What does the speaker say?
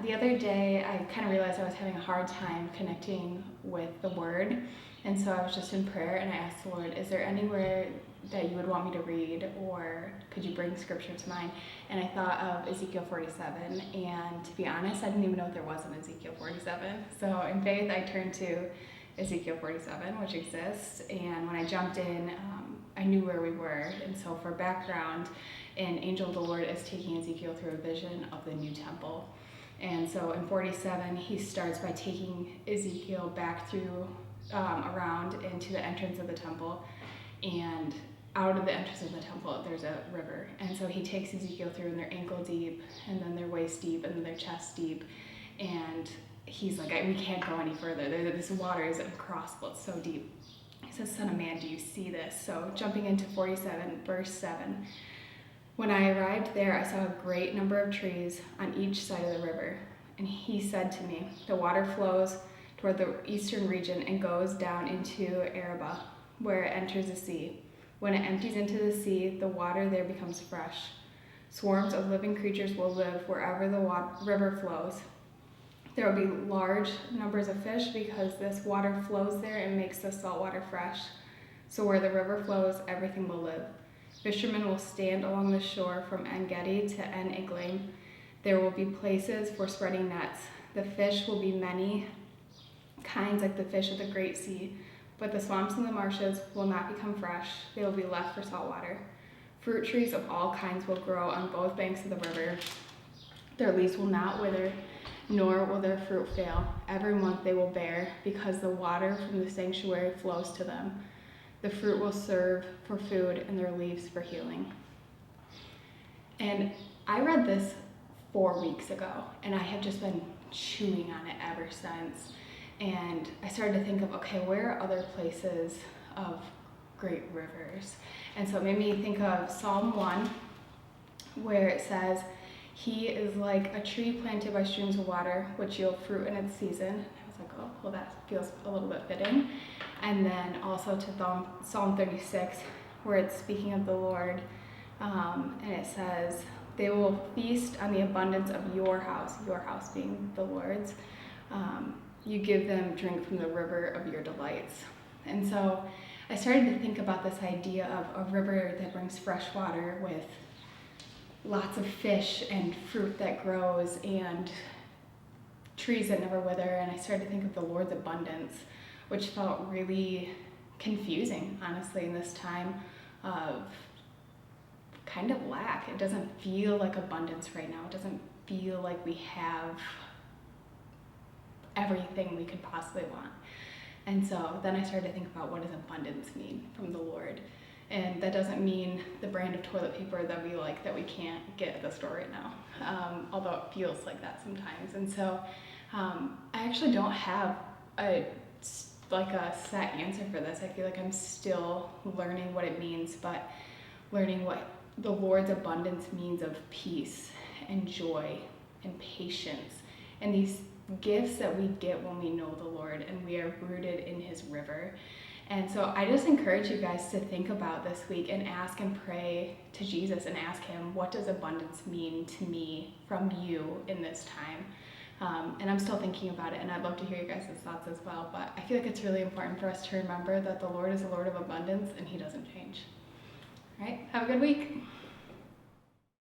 The other day, I kind of realized I was having a hard time connecting with the Word, and so I was just in prayer, and I asked the Lord, is there anywhere that you would want me to read, or could you bring scripture to mind? And I thought of Ezekiel 47, and to be honest, I didn't even know if there was an Ezekiel 47. So in faith, I turned to Ezekiel 47, which exists, and when I jumped in, I knew where we were. And so for background, an angel of the Lord is taking Ezekiel through a vision of the new temple. And so in 47, he starts by taking Ezekiel back through, around into the entrance of the temple, and out of the entrance of the temple, there's a river. And so he takes Ezekiel through, and they're ankle deep, and then they're waist deep, and then they're chest deep. And he's like, we can't go any further. This water is uncrossable, it's so deep. He says, Son of man, do you see this? So jumping into 47, verse 7. When I arrived there, I saw a great number of trees on each side of the river. And he said to me, the water flows toward the eastern region and goes down into Arabah, where it enters the sea. When it empties into the sea, the water there becomes fresh. Swarms of living creatures will live wherever the river flows. There will be large numbers of fish because this water flows there and makes the salt water fresh. So where the river flows, everything will live. Fishermen will stand along the shore from En Gedi to En Eglaim. There will be places for spreading nets. The fish will be many kinds like the fish of the Great Sea, but the swamps and the marshes will not become fresh. They will be left for salt water. Fruit trees of all kinds will grow on both banks of the river. Their leaves will not wither, nor will their fruit fail. Every month they will bear, because the water from the sanctuary flows to them. The fruit will serve for food, and their leaves for healing. And I read this 4 weeks ago, and I have just been chewing on it ever since. And I started to think of, okay, where are other places of great rivers? And so it made me think of Psalm 1, where it says, he is like a tree planted by streams of water, which yield fruit in its season. I was like, oh, well, that feels a little bit fitting. And then also to Psalm 36, where it's speaking of the Lord, and it says, they will feast on the abundance of your house being the Lord's. You give them drink from the river of your delights. And so I started to think about this idea of a river that brings fresh water with lots of fish and fruit that grows and trees that never wither. And I started to think of the Lord's abundance, which felt really confusing, honestly, in this time of kind of lack. It doesn't feel like abundance right now. It doesn't feel like we have everything we could possibly want. And so then I started to think about, what does abundance mean from the Lord? And that doesn't mean the brand of toilet paper that we like that we can't get at the store right now, although it feels like that sometimes. And so I actually don't have a set answer for this. I feel like I'm still learning what it means, but learning what the Lord's abundance means of peace and joy and patience and these gifts that we get when we know the Lord and we are rooted in his river. And so I just encourage you guys to think about this week and ask and pray to Jesus and ask him, what does abundance mean to me from you in this time? And I'm still thinking about it, and I'd love to hear you guys' thoughts as well. But I feel like it's really important for us to remember that the Lord is a Lord of abundance and he doesn't change. All right, have a good week.